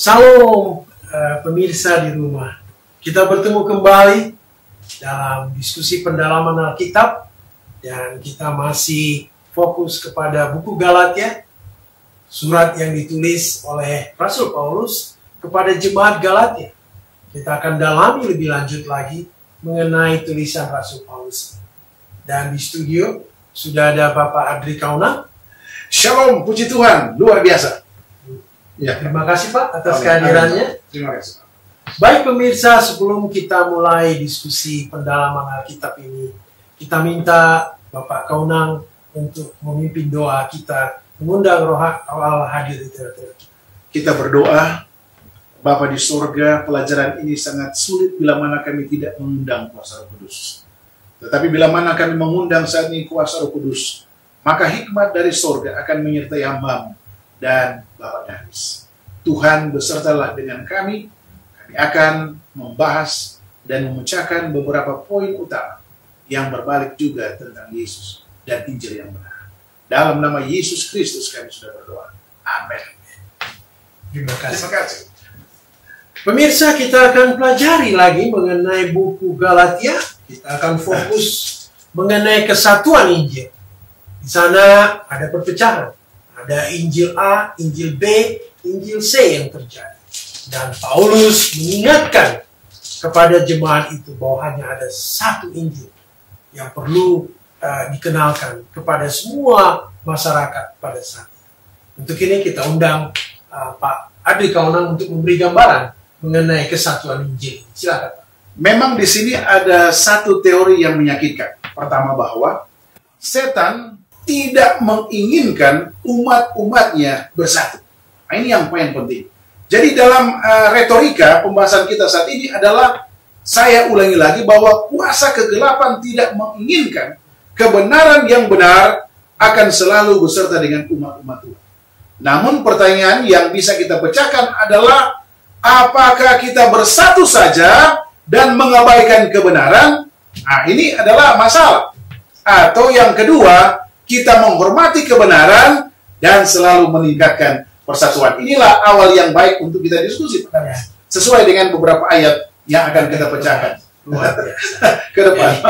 Salam pemirsa di rumah. Kita bertemu kembali dalam diskusi pendalaman Alkitab dan kita masih fokus kepada buku Galatia, surat yang ditulis oleh Rasul Paulus kepada jemaat Galatia. Kita akan dalami lebih lanjut lagi mengenai tulisan Rasul Paulus. Dan di studio sudah ada Bapak Adri Kaunang. Shalom, puji Tuhan, luar biasa. Ya, terima kasih Pak atas kehadirannya. Terima kasih Pak. Baik pemirsa, sebelum kita mulai diskusi pendalaman Alkitab ini, kita minta Bapak Kaunang untuk memimpin doa kita, mengundang Roh Allah hadir di tengah-tengah kita. Kita berdoa, Bapa di sorga, pelajaran ini sangat sulit bila mana kami tidak mengundang kuasa Roh Kudus. Tetapi bila mana kami mengundang saat ini kuasa Roh Kudus, maka hikmat dari sorga akan menyertai hamba-Mu dan Bapak Danis. Tuhan besertalah dengan kami. Kami akan membahas dan memecahkan beberapa poin utama yang berbalik juga tentang Yesus dan Injil yang benar. Dalam nama Yesus Kristus kami sudah berdoa. Amin. Terima kasih. Terima kasih. Pemirsa, kita akan pelajari lagi mengenai buku Galatia. Kita akan fokus mengenai kesatuan Injil. Di sana ada perpecahan. Ada Injil A, Injil B, Injil C yang terjadi. Dan Paulus mengingatkan kepada jemaat itu bahwa hanya ada satu Injil yang perlu dikenalkan kepada semua masyarakat pada saat itu. Untuk ini kita undang Pak Adri Kaunang untuk memberi gambaran mengenai kesatuan Injil. Silakan Pak. Memang di sini ada satu teori yang menyakitkan. Pertama bahwa setan tidak menginginkan umat-umatnya bersatu. Nah, ini yang poin penting. Jadi dalam retorika pembahasan kita saat ini adalah, saya ulangi lagi bahwa kuasa kegelapan tidak menginginkan kebenaran yang benar akan selalu beserta dengan umat-umat Tuhan. Namun pertanyaan yang bisa kita pecahkan adalah, apakah kita bersatu saja dan mengabaikan kebenaran? Nah, ini adalah masalah. Atau yang kedua, kita menghormati kebenaran dan selalu meningkatkan persatuan. Inilah awal yang baik untuk kita diskusi, sesuai dengan beberapa ayat yang akan kita pecahkan ke depan.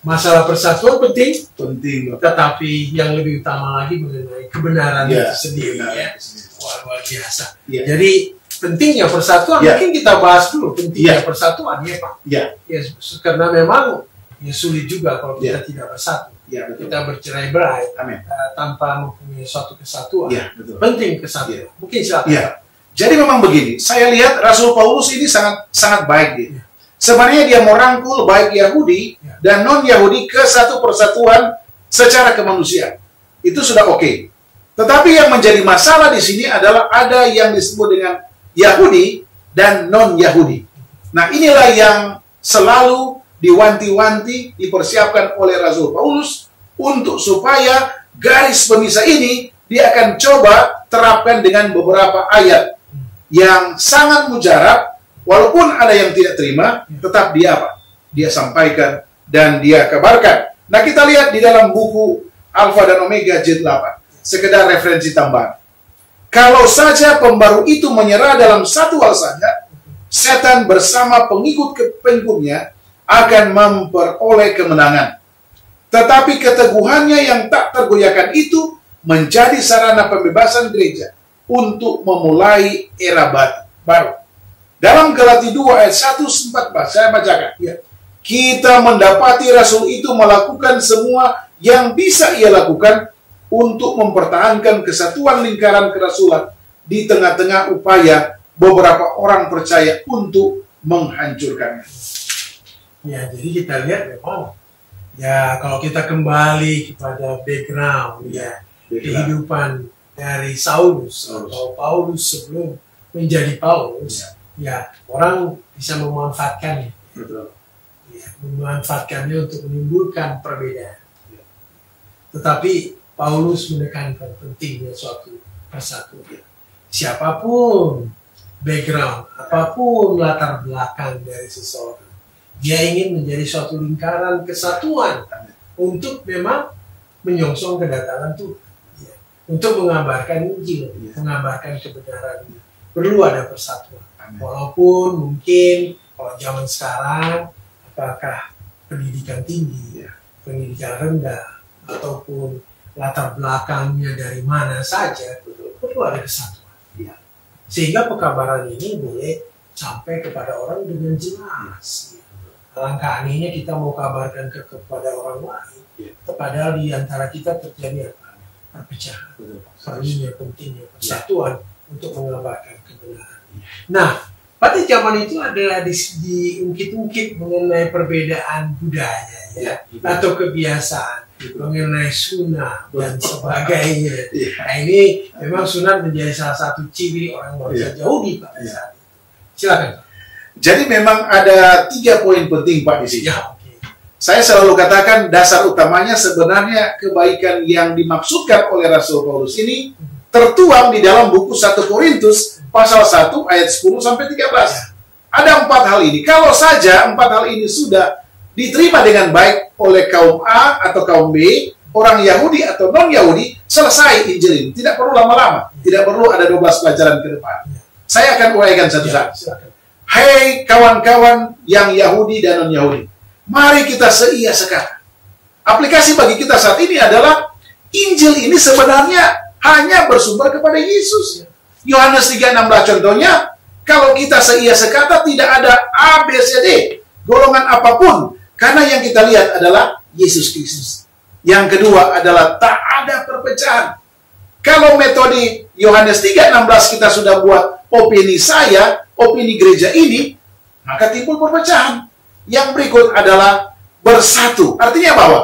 Masalah persatuan penting, Tetapi tetapi yang lebih utama lagi mengenai kebenaran itu sendiri. Ya. Wah, luar biasa. Ya. Jadi pentingnya persatuan, mungkin kita bahas dulu pentingnya persatuan, ya Pak. Ya. Ya, karena memang sulit juga kalau kita tidak bersatu. Ya, betul. Kita bercerai-berai tanpa mempunyai suatu kesatuan. Ya, betul. Penting kesatuan. Mungkin silakan. Ya. Jadi memang begini, saya lihat Rasul Paulus ini sangat baik dia. Sebenarnya dia merangkul baik Yahudi dan non-Yahudi ke satu persatuan secara kemanusiaan. Itu sudah oke. Tetapi yang menjadi masalah di sini adalah ada yang disebut dengan Yahudi dan non-Yahudi. Nah, inilah yang selalu diwanti-wanti, dipersiapkan oleh Rasul Paulus untuk supaya garis pemisah ini dia akan coba terapkan dengan beberapa ayat yang sangat mujarab. Walaupun ada yang tidak terima, tetap dia apa? Dia sampaikan dan dia kabarkan. Nah, kita lihat di dalam buku Alfa dan Omega jilid 8. Sekedar referensi tambahan. Kalau saja pembaru itu menyerah dalam satu hal saja, setan bersama pengikut-pengikutnya akan memperoleh kemenangan. Tetapi keteguhannya yang tak tergoyahkan itu menjadi sarana pembebasan gereja untuk memulai era baru. Dalam Galatia 2 ayat 1-14, saya bacakan. Ya. Kita mendapati Rasul itu melakukan semua yang bisa ia lakukan untuk mempertahankan kesatuan lingkaran kerasulan di tengah-tengah upaya beberapa orang percaya untuk menghancurkannya. Ya, jadi kita lihat memang ya, kalau kita kembali kepada background kehidupan dari Saulus atau Paulus sebelum menjadi Paulus, ya orang bisa memanfaatkannya. Betul. Ya, memanfaatkannya untuk menimbulkan perbedaan. Ya. Tetapi Paulus menekankan pentingnya suatu persatuan. Siapapun background, apapun latar belakang dari seseorang, dia ingin menjadi suatu lingkaran kesatuan untuk memang menyongsong kedatangan Tuhan, untuk mengabarkan Injil, mengabarkan kebenaran, perlu ada persatuan. Walaupun mungkin kalau zaman sekarang, apakah pendidikan tinggi, pendidikan rendah, ataupun latar belakangnya dari mana saja, perlu ada kesatuan. Sehingga pekabaran ini boleh sampai kepada orang dengan jelas. Alangkah anehnya kita mau kabarkan kepada orang lain, padahal di antara kita terjadi apa? Perpecahan. Perlunya pentingnya persatuan untuk mengabarkan kebenaran. Nah, pada zaman itu ada diungkit-ungkit mengenai perbedaan budaya, atau kebiasaan, mengenai sunat dan sebagainya. Nah, ini memang sunat menjadi salah satu ciri orang bangsa Yahudi pada saat itu. Silakan. Jadi memang ada 3 poin penting Pak di sini. Oke. Saya selalu katakan dasar utamanya sebenarnya kebaikan yang dimaksudkan oleh Rasul Paulus ini tertuang di dalam buku 1 Korintus pasal 1 ayat 10 sampai 13. Ada 4 hal ini. Kalau saja 4 hal ini sudah diterima dengan baik oleh kaum A atau kaum B, orang Yahudi atau non-Yahudi, selesai Injil ini. Tidak perlu lama-lama. Tidak perlu ada 12 pelajaran ke depan. Saya akan uraikan satu-satu. Hei kawan-kawan yang Yahudi dan non-Yahudi, mari kita seia sekata. Aplikasi bagi kita saat ini adalah Injil ini sebenarnya hanya bersumber kepada Yesus. Yohanes 3:16 contohnya, kalau kita seia sekata tidak ada A, B, C, D, golongan apapun, karena yang kita lihat adalah Yesus Kristus. Yang kedua adalah tak ada perpecahan. Kalau metode Yohanes 3:16 kita sudah buat opini saya, opini gereja ini, maka timbul perpecahan. Yang berikut adalah bersatu. Artinya bahwa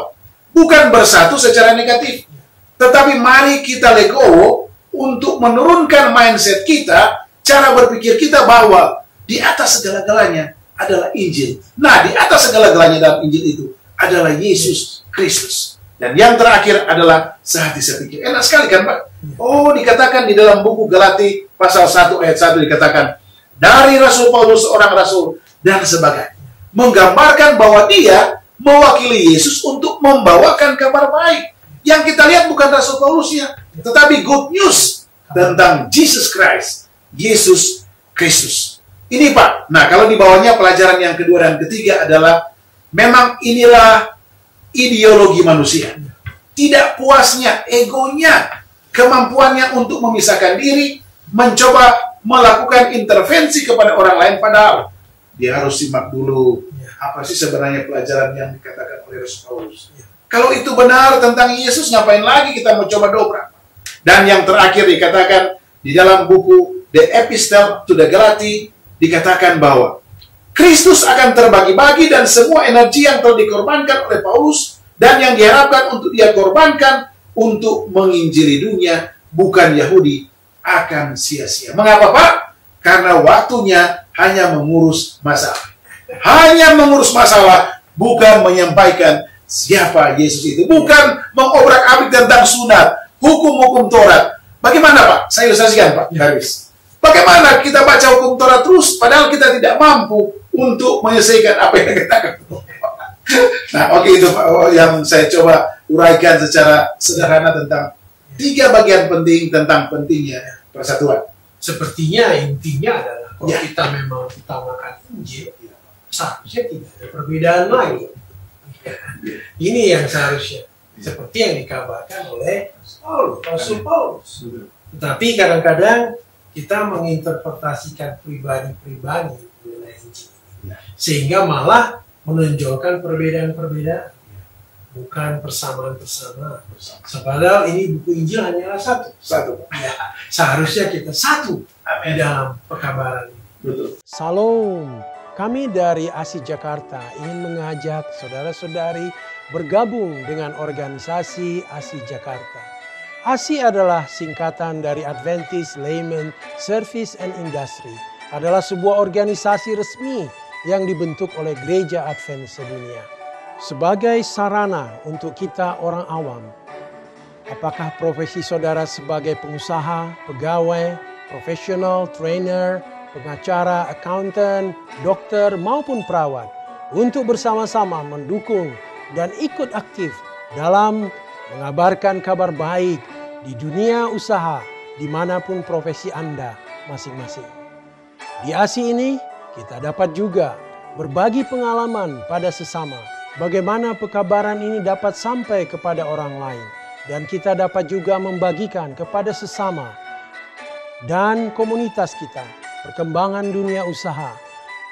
bukan bersatu secara negatif, tetapi mari kita legowo untuk menurunkan mindset kita, cara berpikir kita bahwa di atas segala-galanya adalah Injil. Nah, di atas segala-galanya dalam Injil itu adalah Yesus Kristus. Dan yang terakhir adalah sehati sepikir. Enak sekali kan Pak? Oh, dikatakan di dalam buku Galati pasal 1 ayat 1 dikatakan, dari Rasul Paulus seorang rasul dan sebagainya. Menggambarkan bahwa dia mewakili Yesus untuk membawakan kabar baik. Yang kita lihat bukan Rasul Paulusnya, tetapi good news tentang Jesus Christ, Yesus Kristus. Ini Pak. Nah, kalau di bawahnya pelajaran yang kedua dan ketiga adalah memang inilah ideologi manusia. Tidak puasnya, egonya, kemampuannya untuk memisahkan diri, mencoba melakukan intervensi kepada orang lain, padahal dia harus simak dulu apa sih sebenarnya pelajaran yang dikatakan oleh Rasul Paulus. Kalau itu benar tentang Yesus, ngapain lagi kita mencoba dobrak? Dan yang terakhir dikatakan di dalam buku The Epistle to the Galati, dikatakan bahwa Kristus akan terbagi-bagi dan semua energi yang telah dikorbankan oleh Paulus dan yang diharapkan untuk dia korbankan untuk menginjili dunia, bukan Yahudi, akan sia-sia. Mengapa Pak? Karena waktunya hanya mengurus masalah. Hanya mengurus masalah, bukan menyampaikan siapa Yesus itu. Bukan mengobrak-abrik tentang sunat, hukum-hukum Taurat. Bagaimana Pak? Saya ilustrasikan Pak. Habis. Bagaimana kita baca hukum Taurat terus, padahal kita tidak mampu untuk menyelesaikan apa yang kita katakan. Nah, oke, itu yang saya coba uraikan secara sederhana tentang 3 bagian penting tentang pentingnya persatuan. Sepertinya intinya adalah kalau kita memang utamakan Injil, seharusnya tidak ada perbedaan lagi. Ini yang seharusnya seperti yang dikabarkan oleh Rasul Paulus. Tetapi kadang-kadang kita menginterpretasikan pribadi-pribadi mengenai Injil, sehingga malah menonjolkan perbedaan-perbedaan, bukan persamaan-persamaan. Padahal ini buku Injil hanyalah satu. Ya, seharusnya kita satu di dalam pekabaran ini. Betul. Salam. Kami dari ASI Jakarta ingin mengajak saudara-saudari bergabung dengan organisasi ASI Jakarta. ASI adalah singkatan dari Adventist Layman Service and Industry. Adalah sebuah organisasi resmi yang dibentuk oleh Gereja Advent sedunia. Sebagai sarana untuk kita orang awam, apakah profesi saudara sebagai pengusaha, pegawai, profesional, trainer, pengacara, accountant, dokter, maupun perawat, untuk bersama-sama mendukung dan ikut aktif dalam mengabarkan kabar baik di dunia usaha dimanapun profesi Anda masing-masing. Di ASI ini, kita dapat juga berbagi pengalaman pada sesama. Bagaimana pekabaran ini dapat sampai kepada orang lain. Dan kita dapat juga membagikan kepada sesama dan komunitas kita. Perkembangan dunia usaha,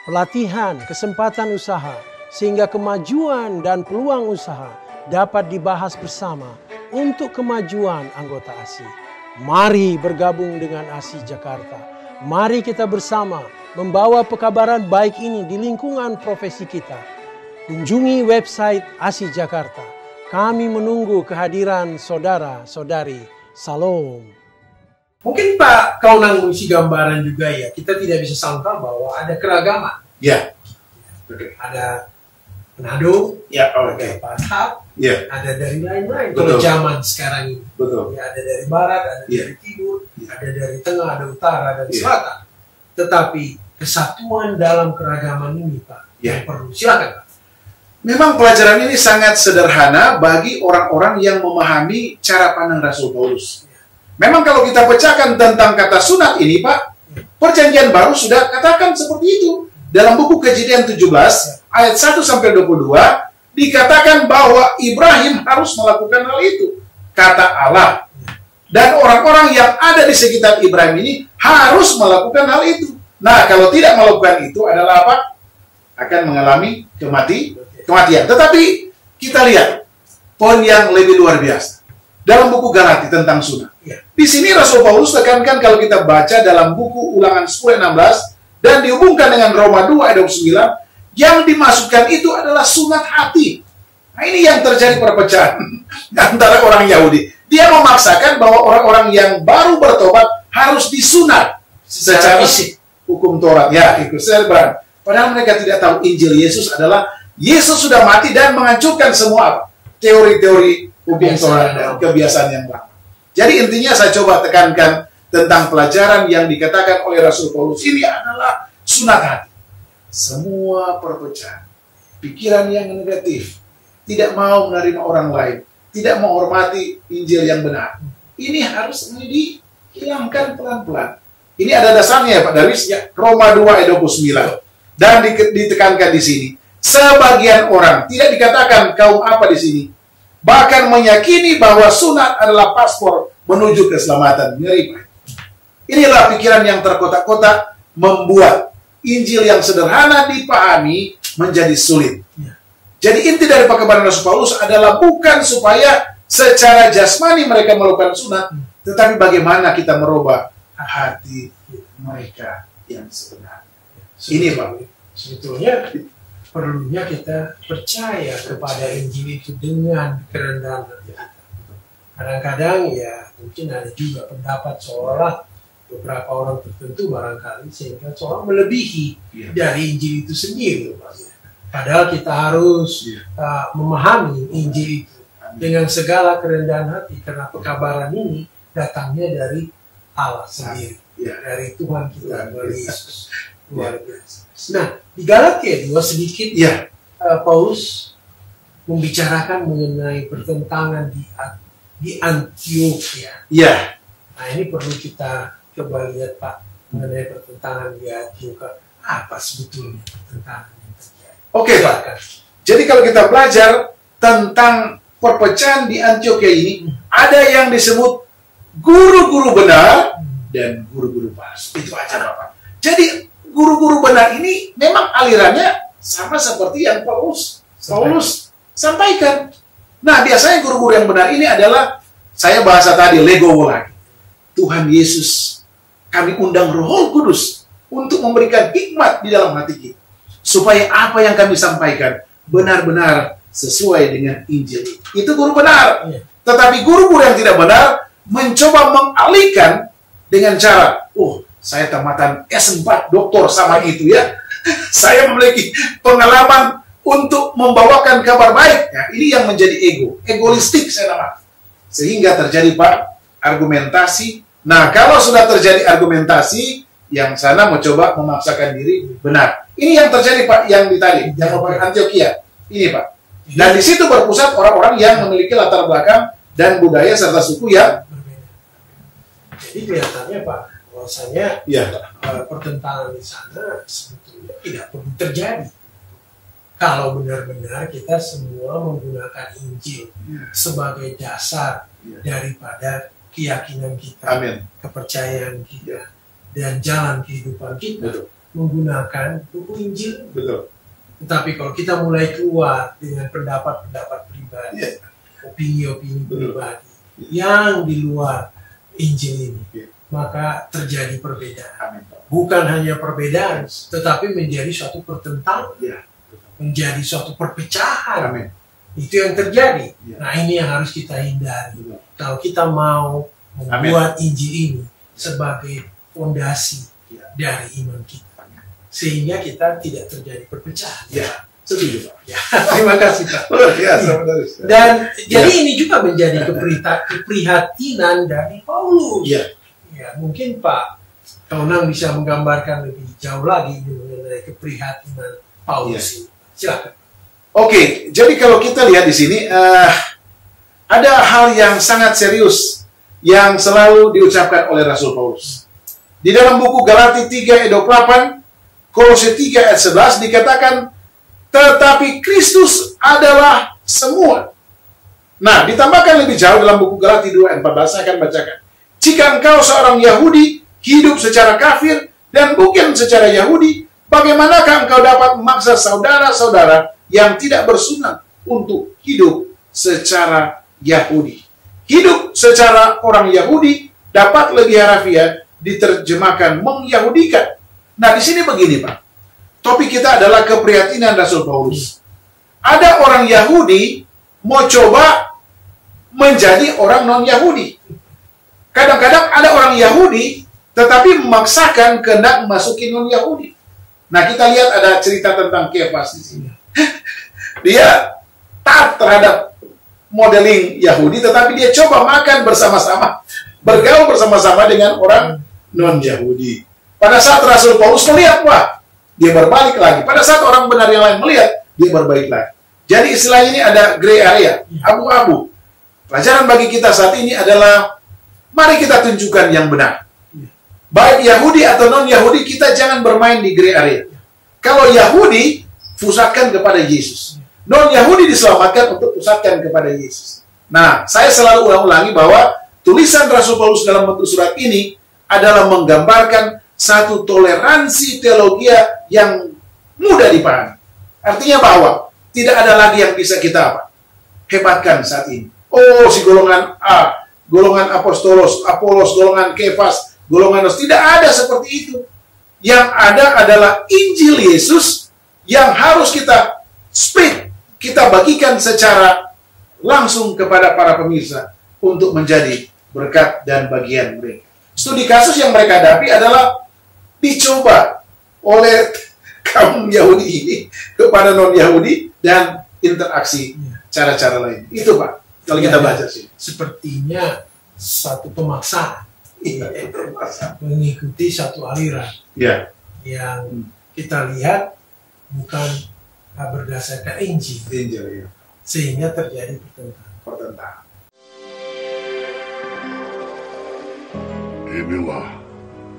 pelatihan, kesempatan usaha. Sehingga kemajuan dan peluang usaha dapat dibahas bersama untuk kemajuan anggota ASI. Mari bergabung dengan ASI Jakarta. Mari kita bersama membawa pekabaran baik ini di lingkungan profesi kita. Kunjungi website ASI Jakarta. Kami menunggu kehadiran saudara-saudari. Salam. Mungkin Pak Kaunang mengisi gambaran juga ya. Kita tidak bisa sangka bahwa ada keragaman. Ya. Ada Manado, Ya, ada oke. Batak, Ya. ada dari lain-lain. Betul. Kalau zaman sekarang ini. Betul. Ya, ada dari barat, ada Ya. dari timur, Ya. ada dari tengah, ada utara, dan Ya. selatan. Tetapi kesatuan dalam keragaman ini, Pak, Ya. yang perlu. Silakan, Pak. Memang pelajaran ini sangat sederhana bagi orang-orang yang memahami cara pandang Rasul Paulus. Memang kalau kita pecahkan tentang kata sunat ini, Pak, Perjanjian Baru sudah katakan seperti itu. Dalam buku Kejadian 17, ayat 1-22, dikatakan bahwa Ibrahim harus melakukan hal itu. Kata Allah. Dan orang-orang yang ada di sekitar Ibrahim ini harus melakukan hal itu. Nah, kalau tidak melakukan itu adalah apa? Akan mengalami kematian. Tetapi kita lihat poin yang lebih luar biasa. Dalam buku Galati tentang sunat. Di sini Rasul Paulus tekankan kalau kita baca dalam buku Ulangan 10:16 dan dihubungkan dengan Roma 2 ayat 29, yang dimasukkan itu adalah sunat hati. Nah, ini yang terjadi perpecahan antara orang Yahudi. Dia memaksakan bahwa orang-orang yang baru bertobat harus disunat secara fisik. Hukum Taurat, ya, ikut serban. Padahal mereka tidak tahu Injil Yesus adalah Yesus sudah mati dan menghancurkan semua teori-teori hukum Taurat dan kebiasaan yang lama. Jadi intinya saya coba tekankan tentang pelajaran yang dikatakan oleh Rasul Paulus ini adalah sunat hati. Semua perpecahan, pikiran yang negatif, tidak mau menerima orang lain, tidak menghormati Injil yang benar. Ini harus dihilangkan pelan-pelan. Ini ada dasarnya ya Pak Darwis, ya, Roma 2 ayat 29. Dan ditekankan di sini, sebagian orang, tidak dikatakan kaum apa di sini, bahkan meyakini bahwa sunat adalah paspor menuju keselamatan. Ngeri, Pak. Inilah pikiran yang terkotak-kotak membuat Injil yang sederhana dipahami menjadi sulit. Jadi inti dari pekabaran Rasul Paulus adalah bukan supaya secara jasmani mereka melakukan sunat, tetapi bagaimana kita merubah hati mereka yang sebenarnya. Ini Pak. Sebetulnya perlunya kita percaya kepada Injil itu dengan kerendahan hati kita. Kadang-kadang ya mungkin ada juga pendapat seolah beberapa orang tertentu barangkali sehingga seorang melebihi dari Injil itu sendiri. Padahal kita harus memahami Injil itu dengan segala kerendahan hati karena pekabaran ini datangnya dari Allah sendiri, dari Tuhan kita melalui Yesus. Luar biasa. Nah, di Galatia 2 sedikit Paulus membicarakan mengenai pertentangan di Antioquia. Nah, ini perlu kita coba lihat Pak mengenai pertentangan di Antioquia. Apa sebetulnya pertentangan yang terjadi? Oke Pak. Jadi kalau kita belajar tentang perpecahan di Antioquia ini, ada yang disebut guru-guru benar dan guru-guru palsu. Itu aja Bapak. Jadi guru-guru benar ini memang alirannya sama seperti yang Paulus sampaikan. Nah, biasanya guru-guru yang benar ini adalah, saya bahasa tadi, legowo lagi. Tuhan Yesus, kami undang Roh Kudus untuk memberikan hikmat di dalam hati kita. Supaya apa yang kami sampaikan benar-benar sesuai dengan Injil. Itu guru benar. Tetapi guru-guru yang tidak benar mencoba mengalihkan dengan cara, saya tamatan S4 doktor sama itu ya. Saya memiliki pengalaman untuk membawakan kabar baik. Ya, ini yang menjadi egoistik saya nama. Sehingga terjadi Pak argumentasi. Nah, kalau sudah terjadi argumentasi, yang sana mau coba memaksakan diri benar. Ini yang terjadi Pak, yang di tadi, yang Antioquia. Ini Pak. Dan di situ berpusat orang-orang yang memiliki latar belakang dan budaya serta suku yang berbeda. Jadi kelihatannya Pak, bahwasanya Ya. pertentangan di sana sebetulnya tidak perlu terjadi. Kalau benar-benar kita semua menggunakan Injil sebagai dasar daripada keyakinan kita, Amin. kepercayaan kita, dan jalan kehidupan kita, Betul. menggunakan buku Injil. Betul. Tetapi kalau kita mulai keluar dengan pendapat-pendapat pribadi, opini-opini pribadi yang di luar Injil ini, maka terjadi perbedaan. Amin. Bukan hanya perbedaan, tetapi menjadi suatu pertentangan, Ya. menjadi suatu perpecahan. Amin. Itu yang terjadi. Ya. Nah, ini yang harus kita hindari. Betul. Kalau kita mau membuat Injil ini sebagai fondasi dari iman kita, sehingga kita tidak terjadi perpecahan. Ya. Setuju, Pak. Ya, terima kasih, Pak. Luar biasa, benar. Dan jadi ini juga menjadi keprihatinan dari Paulus. Ya. Ya, mungkin Pak Kaunang bisa menggambarkan lebih jauh lagi mengenai keprihatinan Paulus ini. Silakan. Oke, jadi kalau kita lihat di sini ada hal yang sangat serius yang selalu diucapkan oleh Rasul Paulus. Di dalam buku Galati 3 ayat 28, Kolose 3 ayat 11 dikatakan, tetapi Kristus adalah semua. Nah, ditambahkan lebih jauh dalam buku Galati 2 ayat 14, saya akan bacakan. Jika engkau seorang Yahudi, hidup secara kafir, dan bukan secara Yahudi, bagaimanakah engkau dapat memaksa saudara-saudara yang tidak bersunat untuk hidup secara Yahudi? Hidup secara orang Yahudi dapat lebih harafiah diterjemahkan mengyahudikan. Nah, di sini begini, Pak. Topik kita adalah keprihatinan Rasul Paulus. Ada orang Yahudi mau coba menjadi orang non-Yahudi. Kadang-kadang ada orang Yahudi tetapi memaksakan kehendak memasuki non-Yahudi. Nah, kita lihat ada cerita tentang Kefas di sini. Dia taat terhadap modeling Yahudi, tetapi dia coba makan bersama-sama, bergaul bersama-sama dengan orang non-Yahudi. Pada saat Rasul Paulus melihat, wah, dia berbalik lagi. Pada saat orang benar yang lain melihat, dia berbalik lagi. Jadi istilah ini ada gray area, abu-abu. Pelajaran bagi kita saat ini adalah, mari kita tunjukkan yang benar. Baik Yahudi atau non-Yahudi, kita jangan bermain di gray area. Kalau Yahudi, pusatkan kepada Yesus. Non-Yahudi diselamatkan untuk pusatkan kepada Yesus. Nah, saya selalu ulang-ulangi bahwa tulisan Rasul Paulus dalam bentuk surat ini adalah menggambarkan satu toleransi teologi yang mudah dipahami. Artinya bahwa tidak ada lagi yang bisa kita hebatkan saat ini. Oh, si golongan A, golongan Apostolos, Apolos, golongan Kefas, golongan Nos. Tidak ada seperti itu. Yang ada adalah Injil Yesus yang harus kita split, kita bagikan secara langsung kepada para pemirsa untuk menjadi berkat dan bagian mereka. Studi kasus yang mereka hadapi adalah dicoba oleh kaum Yahudi ini kepada non-Yahudi dan interaksi cara-cara lain. Itu, Pak, kalau kita baca sih. Sepertinya satu pemaksaan. Mengikuti satu aliran yang kita lihat bukan berdasarkan Injil, sehingga terjadi pertentangan. Inilah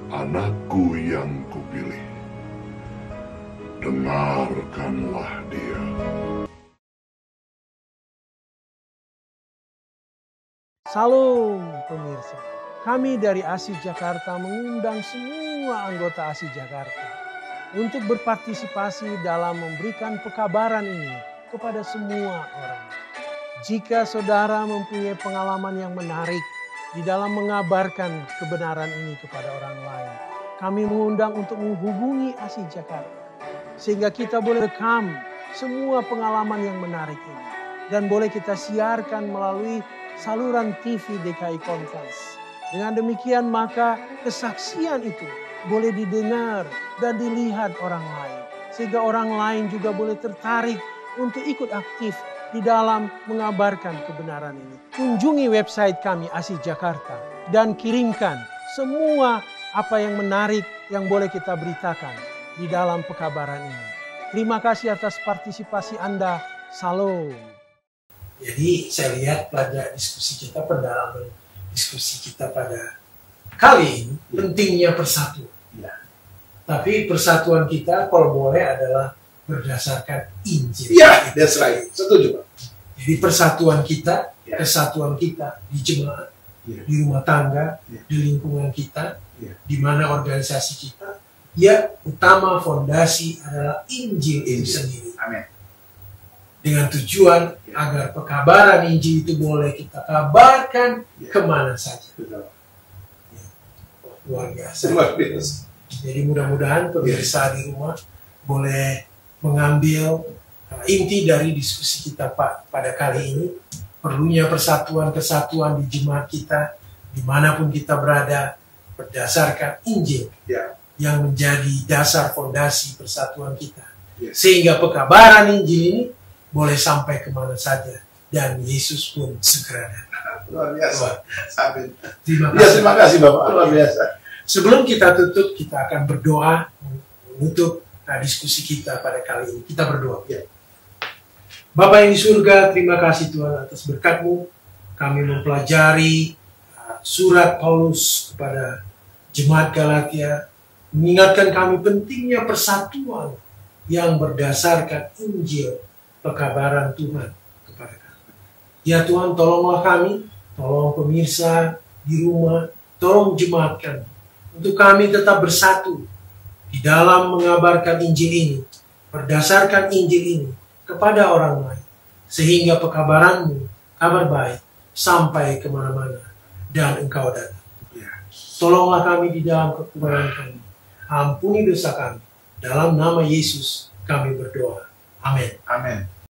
anakku yang kupilih, dengarkanlah dia. Salam pemirsa, kami dari ASI Jakarta mengundang semua anggota ASI Jakarta untuk berpartisipasi dalam memberikan pekabaran ini kepada semua orang. Jika saudara mempunyai pengalaman yang menarik di dalam mengabarkan kebenaran ini kepada orang lain, kami mengundang untuk menghubungi ASI Jakarta sehingga kita boleh rekam semua pengalaman yang menarik ini dan boleh kita siarkan melalui saluran TV DKI Conference. Dengan demikian maka kesaksian itu boleh didengar dan dilihat orang lain. Sehingga orang lain juga boleh tertarik untuk ikut aktif di dalam mengabarkan kebenaran ini. Kunjungi website kami ASI Jakarta dan kirimkan semua apa yang menarik yang boleh kita beritakan di dalam pekabaran ini. Terima kasih atas partisipasi Anda. Salam. Jadi saya lihat pada diskusi kita, pendalaman diskusi kita pada kali ini pentingnya persatuan. Ya. Tapi persatuan kita kalau boleh adalah berdasarkan Injil. Ya, that's right. Setuju, Pak. Jadi persatuan kita, Ya. kesatuan kita di jemaat, Ya. di rumah tangga, Ya. di lingkungan kita, Ya. di mana organisasi kita, ya utama fondasi adalah Injil itu Injil. sendiri. Amin. Dengan tujuan Ya. agar pekabaran Injil itu boleh kita kabarkan Ya. kemana saja. Betul. Luar biasa. Luar biasa. Jadi mudah-mudahan pemirsa di rumah boleh mengambil inti dari diskusi kita pada kali ini. Perlunya persatuan-kesatuan di jemaat kita, dimanapun kita berada, berdasarkan Injil Ya. yang menjadi dasar fondasi persatuan kita. Ya. Sehingga pekabaran Injil ini boleh sampai kemana saja. Dan Yesus pun segera datang. Luar biasa. Amin. Terima Ya, kasih. terima kasih Bapak. Luar biasa. Sebelum kita tutup, kita akan berdoa menutup diskusi kita pada kali ini. Kita berdoa. Ya. Bapa yang di surga, terima kasih Tuhan atas berkat-Mu. Kami mempelajari surat Paulus kepada jemaat Galatia, mengingatkan kami pentingnya persatuan yang berdasarkan Injil, pekabaran Tuhan kepada kami. Ya Tuhan, tolonglah kami, tolong pemirsa di rumah, tolong jemaat kami, untuk kami tetap bersatu di dalam mengabarkan Injil ini, berdasarkan Injil ini kepada orang lain, sehingga pekabaran-Mu, kabar baik, sampai kemana-mana, dan Engkau datang. Ya. Tolonglah kami di dalam kekurangan kami, ampuni dosa kami, dalam nama Yesus kami berdoa. Amin. Amin.